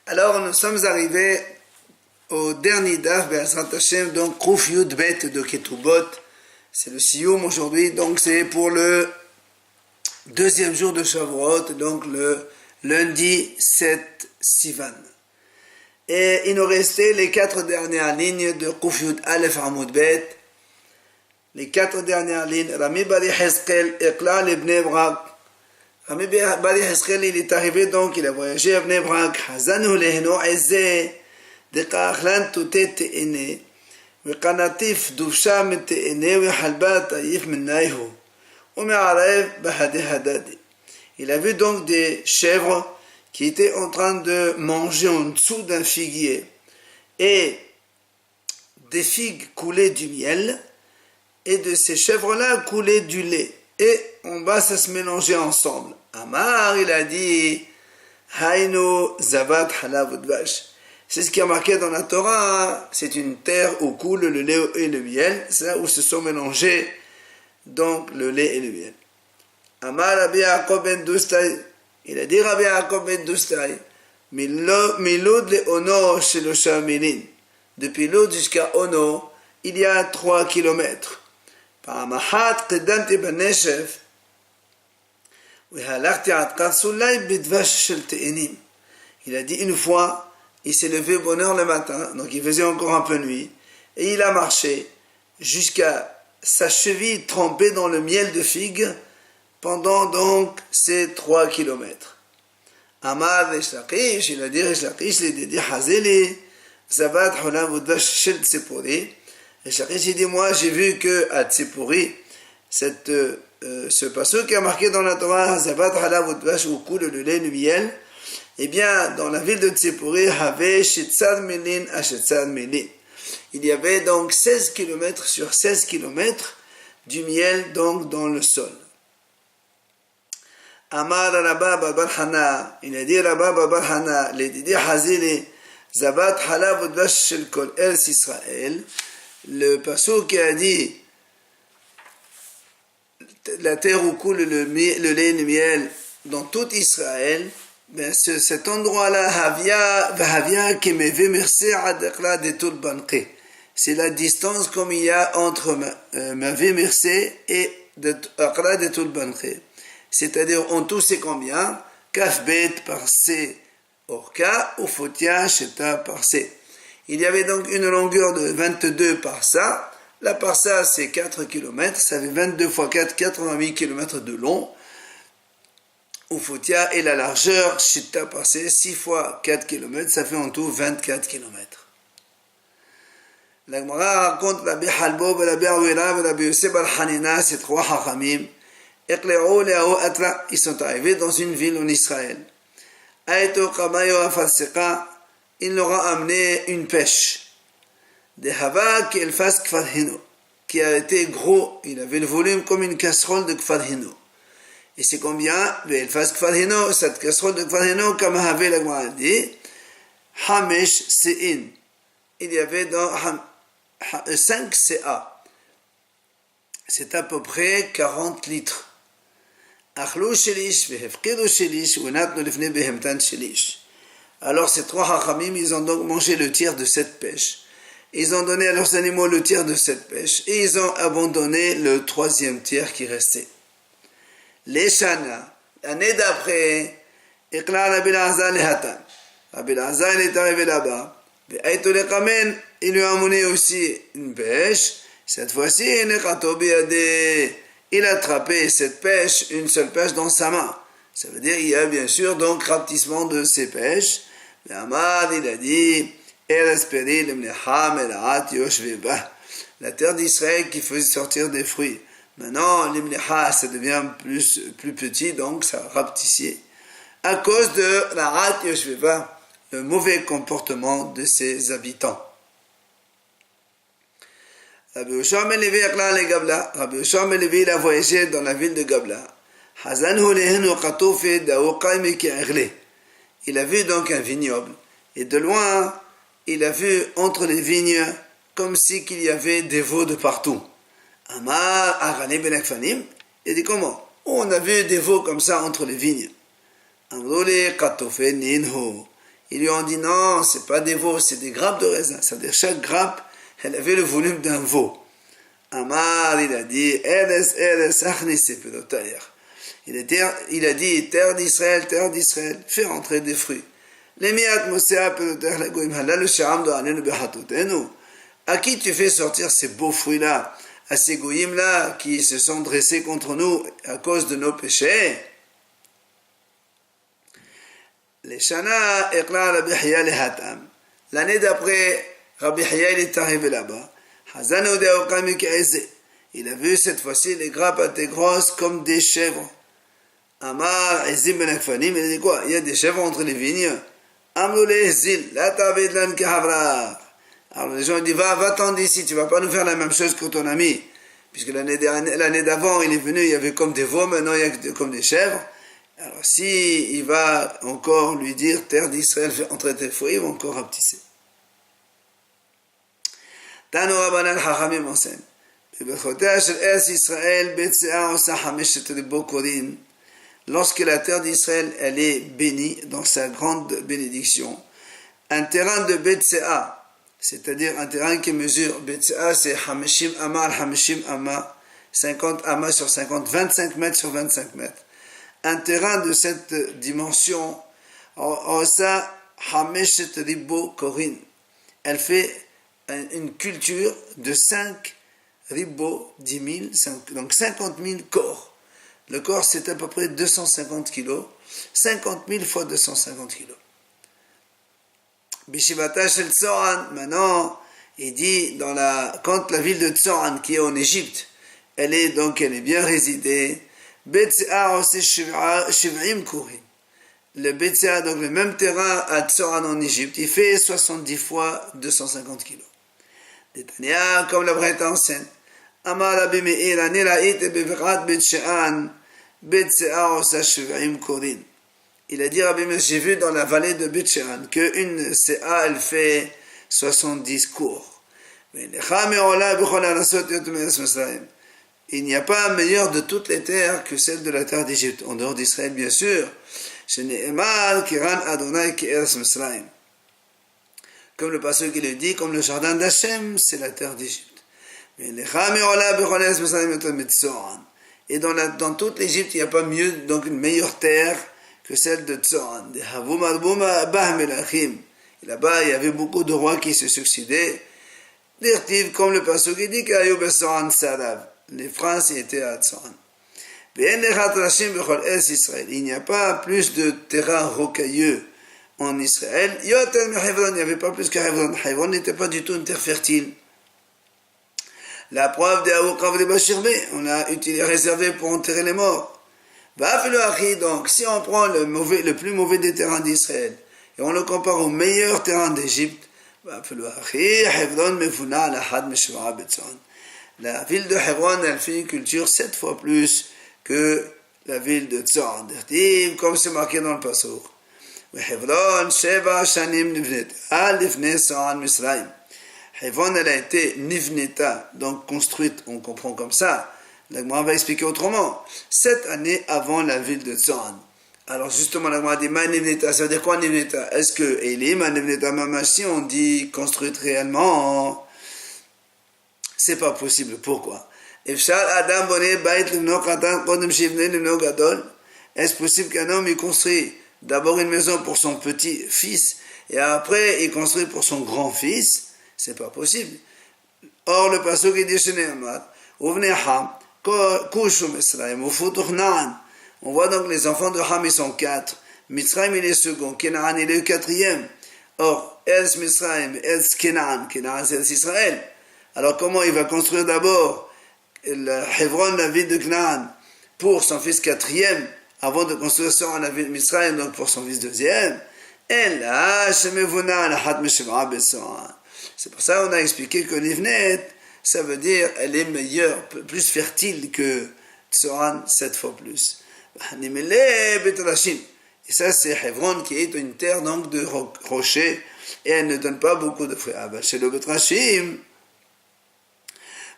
Alors nous sommes arrivés au dernier daf Be'ezrat Hashem, donc Kuf Yud Bet de Ketubot. C'est le Siyum aujourd'hui, donc c'est pour le deuxième jour de Shavuot, donc le lundi 7 Sivan. Et il nous restait les 4 dernières lignes de Kuf Yud Aleph Amud Bet. Les 4 dernières lignes, Rami Bari Hezkel, Ekla le Bnei Brak. Rami Bari Hezkel, il est arrivé donc, il a voyagé à Bnei Brak. Hazanu leheno eze, dekachlan tutet te'ene, וקנטיף דובשה מתאנה וחלבה טעיף מנייהו ומערב בהדי הדדי. Il a vu donc des chèvres qui étaient en train de manger en dessous d'un figuier et des figues coulaient du miel et de ces chèvres-là coulait du lait et en bas ça se mélangeait ensemble. Amar, il a dit Haïno zavat halav udvash. C'est ce qui a marqué dans la Torah, c'est une terre où coule le lait et le miel, c'est là où se sont mélangés donc le lait et le miel. Amar Rabbi Yaakov ben Dustai, il a dit Rabbi Yaakov ben Dustai, Milod le Ono chez le Shamilin. Depuis Lod jusqu'à Ono, il y a 3 kilomètres. Paramahat qedamti beneshef, והלכתי עד קו סולי בדבש של תאנים. Il a dit une fois, il s'est levé bonne heure le matin, donc il faisait encore un peu nuit, et il a marché jusqu'à sa cheville trempée dans le miel de figue pendant donc ces 3 kilomètres. Amar Resh Lakish, il a dit Resh Lakish, il a dit Hazeli, Zavat Holav Udvash Shel Tzipori. Resh Lakish, il dit moi j'ai vu que à Tzipori, ce passage qui a marqué dans la Torah, Zavat Halav Udvash, où coule le lait et le miel, eh bien, dans la ville de Tzipori, Have Shetzad Melin à Shetzad Melin. Il y avait donc 16 km sur 16 km du miel donc dans le sol. Amar Rabba Babar Hana, il a dit Rabba Babar Hana, les Didi Hazili, Zavat Halav Udvash Shel Kol Eretz Israël, le passage qui a dit la terre où coule le lait et le miel dans tout Israël, ben cet endroit-là, c'est la distance comme il y a entre Mavé Mersé et Akra de Tulbanqé. C'est-à-dire en tout c'est combien? Kafbet par C, Orka, ou Fotia, Sheta par C. Il y avait donc une longueur de 22 par ça. La parsa, c'est 4 km, ça fait 22 fois 4, 88 km de long. Ufutia et la largeur, Shitta passé 6 fois 4 km, ça fait en tout 24 km. La Gemara raconte la Bihalbo, la Biawira, la Bioseb al-Hanina, ces 3 hachamim. Ils sont arrivés dans une ville en Israël. Aïto Kamayo Afasika, il leur a amené une pêche. De Hava qui est Kfar Hino, qui a été gros, il avait le volume comme une casserole de Kfar Hino. Et c'est combien? Elfas Kfar Hino, cette casserole de Kfar Hino, comme avait la Gemara dit, Hamesh Se'in. Il y avait dans 5 CA. C'est à peu près 40 litres. Achlou Shelish, Vehefkidu Shelish, Unatnu Lifne Behemtan Shelish. Alors ces 3 hachamim, ils ont donc mangé le tiers de cette pêche. Ils ont donné à leurs animaux le tiers de cette pêche et ils ont abandonné le 3e tiers qui restait. Les Shana, l'année d'après, Iqla Rabbi Lazar le Hatan. Rabbi Lazar est arrivé là-bas. Il lui a amené aussi une pêche. Cette fois-ci, il a attrapé cette pêche, une seule pêche dans sa main. Ça veut dire qu'il y a bien sûr donc rapetissement de ces pêches. Mais Ahmad, il a dit la terre d'Israël qui faisait sortir des fruits. Maintenant, l'imleha, ça devient plus petit, donc ça rapetissait. À cause de la rat yoshveva, le mauvais comportement de ses habitants. Rabbi Yoshua ben Levi il a voyagé dans la ville de Gabla. Il a vu donc un vignoble. Et de loin, il a vu entre les vignes comme si qu'il y avait des veaux de partout. Amar Arani ben Akfanim, il dit comment? On a vu des veaux comme ça entre les vignes. Amroli Katofe Ninho. Ils lui ont dit non, c'est pas des veaux, c'est des grappes de raisin. C'est-à-dire chaque grappe, elle avait le volume d'un veau. Amar, il a dit, il a dit, terre d'Israël, fais rentrer des fruits. À qui tu fais sortir ces beaux fruits-là, à ces goyim-là qui se sont dressés contre nous à cause de nos péchés? L'année d'après, Rabbi Hiya est arrivé là-bas. Il a vu cette fois-ci les grappes étaient grosses comme des chèvres. Amar, Ezim ben Akfanim, il a dit quoi? Il y a des chèvres entre les vignes. Alors les gens disent, va-t'en d'ici, tu vas pas nous faire la même chose que ton ami. Puisque l'année d'avant, il est venu, il y avait comme des veaux, maintenant il y a comme des chèvres. Alors si il va encore lui dire, terre d'Israël, fais entrer tes fruits, il va encore rapetisser. Tano Rabbanan Chachamim enseigne. Lorsque la terre d'Israël elle est bénie dans sa grande bénédiction, un terrain de Betsea, c'est-à-dire un terrain qui mesure, Betsea c'est Hameshim Amma, 50 Amma sur 50, 25 mètres sur 25 mètres. Un terrain de cette dimension, ça Hameshet Ribo Korin, elle fait une culture de 5 Ribo, 10 000, donc 50 000 corps. Le corps, c'est à peu près 250 kilos. 50 000 fois 250 kilos. Bishivata Shel Tzoran, maintenant, il dit, quand la ville de Tzoran, qui est en Égypte, elle est bien résidée, Betsea aussi Shiv'im Kourim. Le Betsea, donc le même terrain à Tzoran en Égypte, il fait 70 fois 250 kilos. Détania, comme la Breta ancienne. Amar Rabbi Meir, ani ra'ite bevirat Bet She'an, Betsea osa Shiv'im Kourim. Il a dit, Rabbi Meir, j'ai vu dans la vallée de Bet She'an qu'une CA, elle fait 70 cours. Il n'y a pas meilleure de toutes les terres que celle de la terre d'Égypte, en dehors d'Israël bien sûr. Comme le passage qui le dit, comme le jardin d'Hachem, c'est la terre d'Égypte. Et dans toute l'Égypte, il n'y a pas mieux, donc une meilleure terre que celle de Tzoran. Et là-bas, il y avait beaucoup de rois qui se succédaient. Comme le passage qui dit les Frances étaient à Tzoran. Il n'y a pas plus de terrain rocailleux en Israël. Il n'y avait pas plus que Hebron. Hebron n'était pas du tout une terre fertile. La preuve de Aoukav de Bashirbe, on a réservé pour enterrer les morts. Donc, si on prend le plus mauvais des terrains d'Israël et on le compare au meilleur terrain d'Égypte, la ville de Hebron, elle fait une culture 7 fois plus que la ville de Tzoran. Comme c'est marqué dans le Passour. Hebron, Sheva Shanim Nivnet, Al Lifnei Tzoran Misraim. Hebron, elle a été Nivneta, donc construite, on comprend comme ça. L'Agma va expliquer autrement. 7 années avant la ville de Tzoran. Alors justement, l'Agma dit Ma Nivneta, ça veut dire quoi Nivneta? Est-ce que Elim, Ma Nivneta Mamashi, on dit construite réellement? C'est pas possible. Pourquoi? Est-ce possible qu'un homme il construit d'abord une maison pour son petit-fils et après il construit pour son grand-fils? C'est pas possible. Or le passage qui dit on voit donc les enfants de Ham ils sont 4. Mitzrayim il est second, Kenaan il est le 4e. Or Els Mitzrayim, Els Kenaan, Kenaan c'est Israël. Alors comment il va construire d'abord Hebron, la ville de Canaan, pour son fils 4e, avant de construire ça en la ville de Mitzrayim, donc pour son fils 2e? C'est pour ça qu'on a expliqué que Livnet, ça veut dire elle est meilleure, plus fertile que Tzoran 7 fois plus. Et ça c'est Hebron qui est une terre donc de rochers et elle ne donne pas beaucoup de fruits. Chez le Betrachim,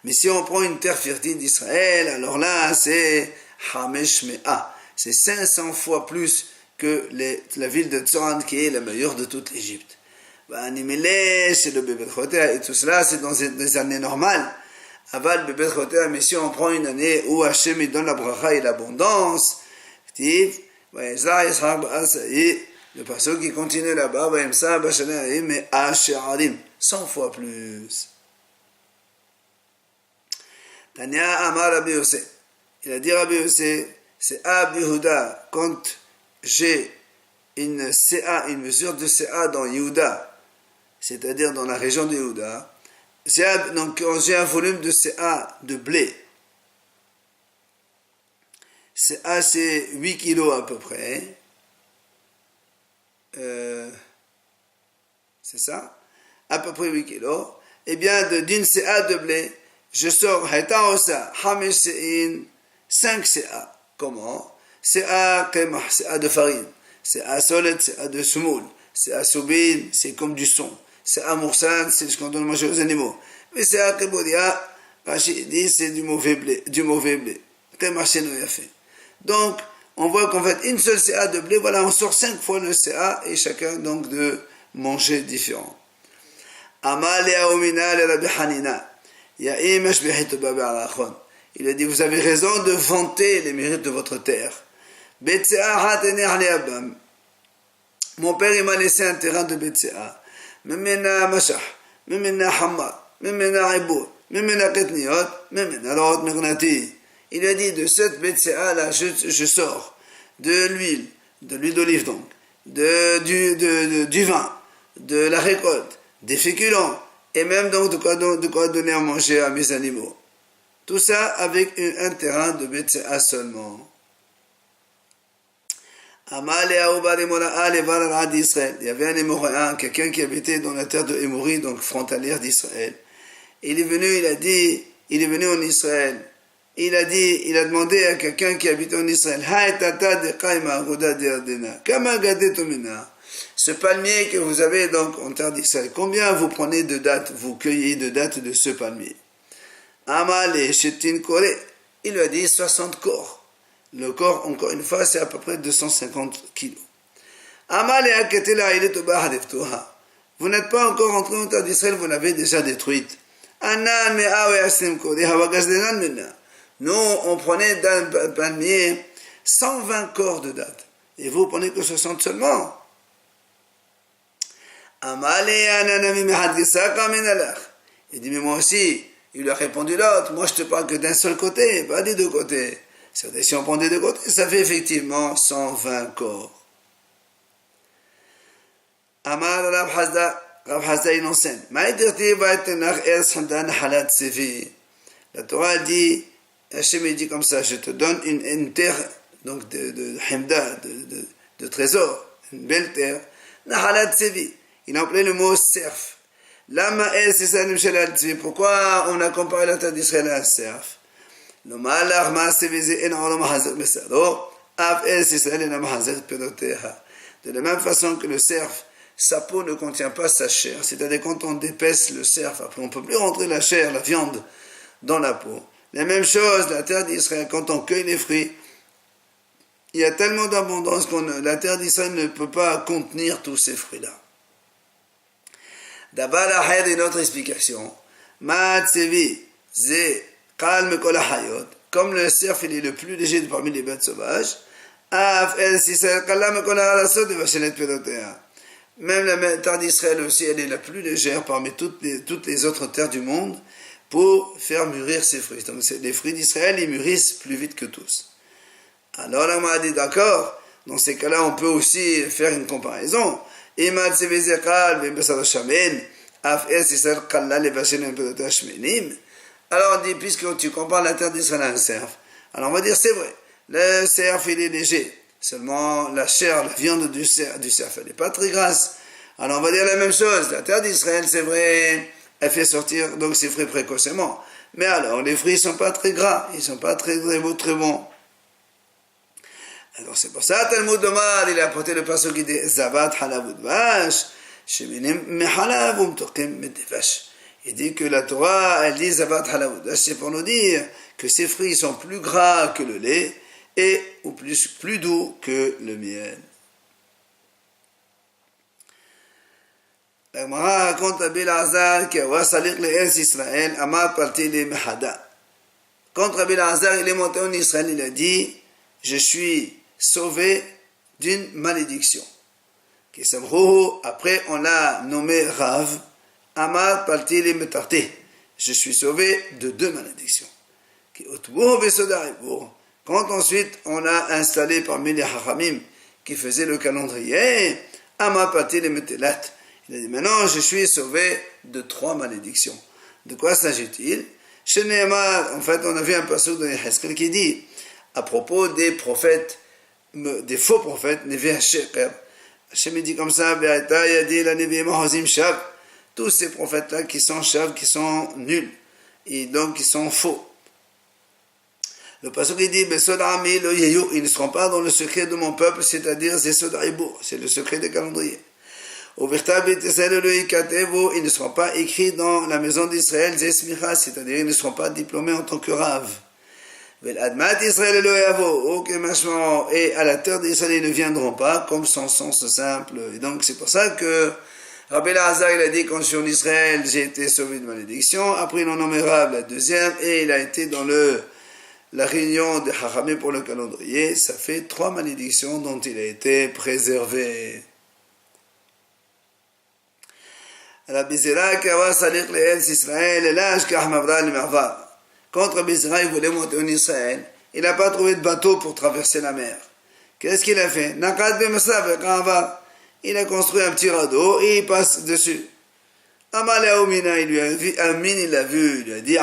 mais si on prend une terre fertile d'Israël, alors là, c'est Hamesh Mea. C'est 500 fois plus que la ville de Tzoran qui est la meilleure de toute l'Égypte. C'est le Bebet Chotea, et tout cela c'est dans des années normales. Aval Bebet Chotea, mais si on prend une année où Hachem donne la bracha et l'abondance, le passage qui continue là-bas, mais 100 fois plus. Tanya Amar Rabbi Yosef. Il a dit Rabbi Yosef, c'est Ab Yehuda, quand j'ai une CA, une mesure de CA dans Yehuda, c'est-à-dire dans la région de Yehuda, donc quand j'ai un volume de CA de blé, CA c'est 8 kilos à peu près, c'est ça, à peu près 8 kilos, et bien d'une CA de blé, je sors 5 CA. Comment? CA de farine, CA solide, CA de semoule, CA soubine, c'est comme du son, CA moursan, c'est ce qu'on donne à manger aux animaux. Mais CA kebodia, Rachid dit c'est du mauvais blé. Donc, on voit qu'en fait, une seule CA de blé, voilà, on sort 5 fois le CA et chacun donc de manger différent. Amalea Omina le Rabbi Hanina. Il a dit, vous avez raison de vanter les mérites de votre terre. Mon père, il m'a laissé un terrain de Betsea. Memena Mashah, Memena Hamar, Memena Ibour, Memena Ketniot, Memena Lot Mirnati. Il a dit, de cette Betsea là, je sors de l'huile d'olive donc, du vin, de la récolte, des féculents, et même donc de quoi donner à manger à mes animaux. Tout ça avec un terrain de Betsea seulement. Il y avait un Émoréen, quelqu'un qui habitait dans la terre de Émori, donc frontalière d'Israël. Il est venu en Israël. Il a demandé à quelqu'un qui habitait en Israël, ce palmier que vous avez donc en terre d'Israël, combien vous prenez de dattes, vous cueillez de dattes de ce palmier? Il lui a dit 60 corps. Le corps, encore une fois, c'est à peu près 250 kilos. Vous n'êtes pas encore entré en terre d'Israël, vous l'avez déjà détruite. Nous, on prenait d'un palmier 120 corps de dattes. Et vous prenez que 60 seulement. Il dit, mais moi aussi, il lui a répondu l'autre, moi je te parle que d'un seul côté, pas des deux côtés. Si on prend des deux côtés, ça fait effectivement 120 corps. Amar Rav Hazda il enseigne. La Torah dit, Hachem dit comme ça, je te donne une terre donc de trésor, une belle terre. Nahalat Sevi. Il a appelé le mot cerf. Pourquoi on a comparé la terre d'Israël à un cerf? De la même façon que le cerf, sa peau ne contient pas sa chair. C'est-à-dire quand on dépaisse le cerf, après on ne peut plus rentrer la chair, la viande, dans la peau. La même chose, la terre d'Israël, quand on cueille les fruits, il y a tellement d'abondance que la terre d'Israël ne peut pas contenir tous ces fruits-là. D'abord, une autre explication. Comme le cerf il est le plus léger parmi les bêtes sauvages, même la terre d'Israël aussi, elle est la plus légère parmi toutes les autres terres du monde pour faire mûrir ses fruits. Donc les fruits d'Israël, ils mûrissent plus vite que tous. Alors là, on m'a dit d'accord, dans ces cas-là, on peut aussi faire une comparaison. Alors on dit, puisque tu compares la terre d'Israël à un cerf, alors on va dire c'est vrai, le cerf il est léger, seulement la chair, la viande du cerf elle n'est pas très grasse. Alors on va dire la même chose, la terre d'Israël c'est vrai, elle fait sortir donc ses fruits précocement, mais alors les fruits ne sont pas très gras, ils ne sont pas très bons. Alors c'est pour ça Talmud Omar il a apporté le passage qui dit Zavat halav udvash sheminim mehalav umtokim medevash. Il dit que la Torah elle dit Zavat halav udvash, c'est pour nous dire que ces fruits sont plus gras que le lait et ou plus doux que le miel. La Gemara raconte à Bilazar qui a salir le Eretz Israël, Amar parti les Mehada. Quand Rabbi Lazar il est monté en Israël, il a dit, je suis sauvé d'une malédiction. Après, on l'a nommé Rav, Amar parti les Metarté. Je suis sauvé de 2 malédictions. Quand ensuite on a installé parmi les Hachamim qui faisaient le calendrier, Amar parti les Metelat. Il a dit, maintenant je suis sauvé de 3 malédictions. De quoi s'agit-il? Chez Nehemar, en fait, on a vu un passage de Yehezkel qui dit, à propos des prophètes, des faux prophètes, Nevi HaSheker, Hachem dit comme ça, tous ces prophètes-là qui sont shav, qui sont nuls, et donc qui sont faux. Le passage qui dit, ils ne seront pas dans le secret de mon peuple, c'est-à-dire, c'est le secret des calendriers. Ils ne seront pas écrits dans la maison d'Israël, c'est-à-dire ils ne seront pas diplômés en tant que Rav. Et à la terre d'Israël, ils ne viendront pas, comme son sens simple. Et donc c'est pour ça que Rabbi Lazar, il a dit, quand je suis en Israël, j'ai été sauvé de malédiction. Après, il en nommé Rav la deuxième, et il a été dans la réunion de Hachamim pour le calendrier. Ça fait 3 malédictions dont il a été préservé. Rabbi Zera qui va salir l'Eretz Israël, et là, quand Rabbi Zera voulait monter en Israël, il n'a pas trouvé de bateau pour traverser la mer. Qu'est-ce qu'il a fait? Il a construit un petit radeau et il passe dessus. Amal Aoumina, il lui a vu, Amin, il l'a vu, il lui a dit,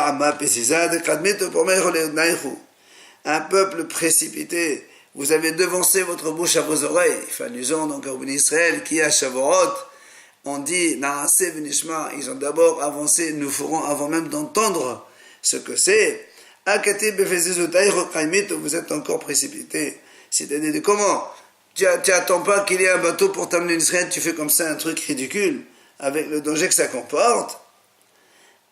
un peuple précipité, vous avez devancé votre bouche à vos oreilles. Il fait allusion donc à Israël qui est à Shavuot. On dit, ils ont d'abord avancé, nous ferons avant même d'entendre ce que c'est. Vous êtes encore précipité. C'est-à-dire, comment? Tu n'attends pas qu'il y ait un bateau pour t'amener en Israël, tu fais comme ça un truc ridicule, avec le danger que ça comporte.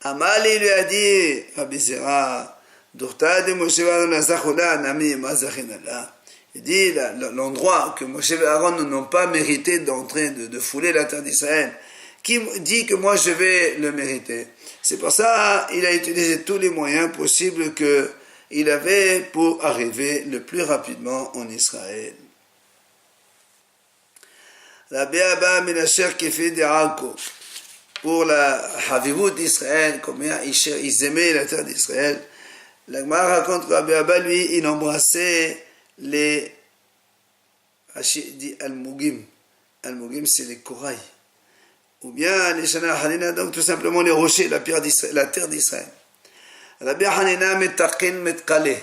Amal, il lui a dit, Rabbi Zera, il dit l'endroit que Moshe et Aaron n'ont pas mérité d'entrer, de fouler la terre d'Israël. Qui dit que moi je vais le mériter? C'est pour ça qu'il a utilisé tous les moyens possibles qu'il avait pour arriver le plus rapidement en Israël. La Béaba Ménacher qui fait des Alko pour la Havivut d'Israël, combien ils aimaient la terre d'Israël. La Gemara raconte que la Béaba, lui, il embrassait les Al-Mugim. Al-Mugim, c'est les corails. Ou bien les Shana Hanina, donc tout simplement les rochers, la terre d'Israël. Rabbi Hanina metaqin metkale.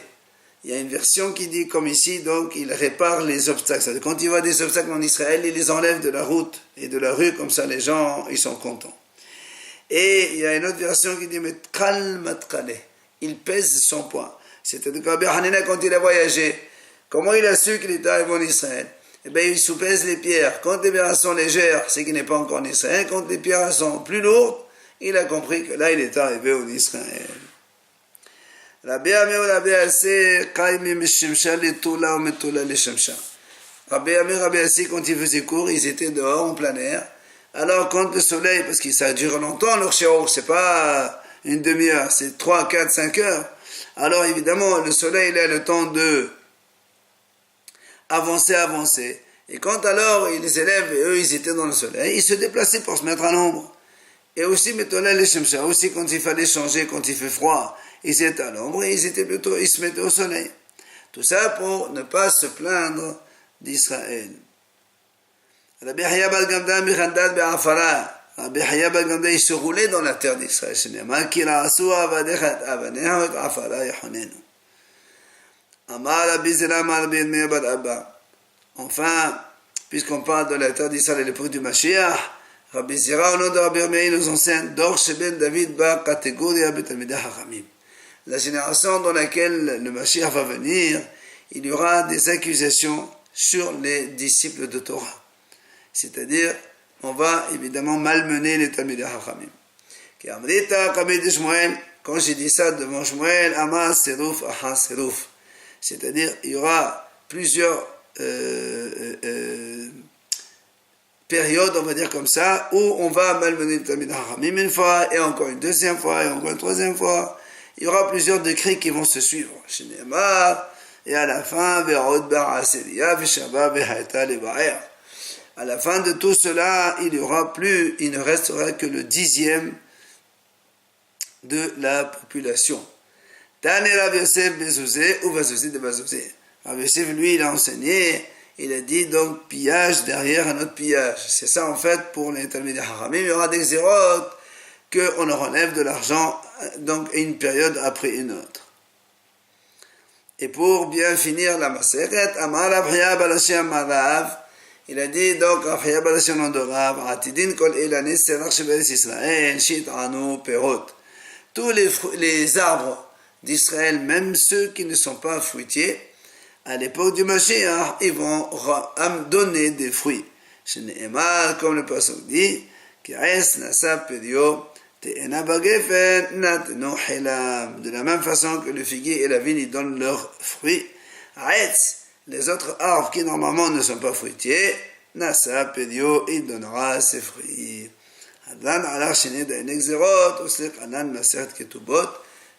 Il y a une version qui dit comme ici, donc il répare les obstacles. C'est-à-dire, quand il voit des obstacles en Israël, il les enlève de la route et de la rue, comme ça les gens, ils sont contents. Et il y a une autre version qui dit metkal metkale. Il pèse son poids. C'est-à-dire que Rabbi Hanina, quand il a voyagé, comment il a su qu'il était arrivé en Israël? Eh bien, il soupèse les pierres. Quand les pierres sont légères, c'est qu'il n'est pas encore en Israël. Quand les pierres sont plus lourdes, il a compris que là, il est arrivé en Israël. Rabbi Amir, Rabbi Assi, Kaimi Mishimsha, Letoula, Metoula, Leshemsha. Rabbi Amir, Rabbi Assi, quand ils faisaient cours, ils étaient dehors, en plein air. Alors, quand le soleil, parce que ça dure longtemps, leur shiur, c'est pas une demi-heure, c'est 3, 4, 5 heures. Alors, évidemment, le soleil, il a le temps de avancer. Et quand alors les élèves, eux, ils étaient dans le soleil, ils se déplaçaient pour se mettre à l'ombre. Et aussi, aussi quand il fallait changer, quand il fait froid, ils étaient à l'ombre et ils se mettaient au soleil. Tout ça pour ne pas se plaindre d'Israël. Rabbi Haya Bal Gamda Michandad Be'afara. Rabbi Haya Bal Gamda, il se roulait dans la terre d'Israël. Enfin, puisqu'on parle de la terre d'Israël à l'époque du Mashiach, Rabbi Zera, au nom de Rabbi Meir, nous enseigne Dor Sheben David Ba Kategoria Betalmidei Hachamim. La génération dans laquelle le Mashiach va venir, il y aura des accusations sur les disciples de Torah. C'est-à-dire, on va évidemment malmener les Talmidei Hachamim. Quand j'ai dit ça devant Shmuel, Ama Seruf, Aha Seruf. C'est-à-dire, il y aura plusieurs période, on va dire comme ça, où on va malmener le Talmid Haramim une fois, et encore une deuxième fois, et encore une troisième fois. Il y aura plusieurs décrets qui vont se suivre. Chez Neymar, et à la fin, Verod Baraselia, Veshaba, Vehaeta, Lebaer. À la fin de tout cela, il ne restera que le 10e de la population. Tane Rav Yosef Bezouzé ou Vazouzé de Vazouzé. Rav Yosef, lui, il a enseigné, il a dit donc pillage derrière un autre pillage. C'est ça en fait pour les Talmidei Haramim. Il y aura des zérotes qu'on leur enlève de l'argent donc une période après une autre. Et pour bien finir la Maseret, Amar Abhya Balashi Amarav, il a dit donc Abhya Balashi Nondorav, Atidin Kol Elanis Serach Sheberes Israël, Shit Anu Perot. Tous les arbres d'Israël, même ceux qui ne sont pas fruitiers, à l'époque du Mashiach, ils vont donner des fruits. Chez Nehemar, comme le passage dit, Ki'es Nasa Pedio, Te'ena Bagefen, Nateno Helam. De la même façon que le figuier et la vigne, ils donnent leurs fruits. Aetz, les autres arbres qui normalement ne sont pas fruitiers, Nasa Pedio, il donnera ses fruits. Adlan Allah Sheneda en Exerot, Oslik Anan Maseret Ketubot,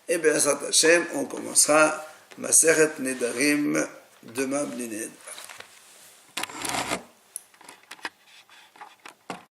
et Be'ezrat Hashem, on commencera Maseret Nedarim demain Blined.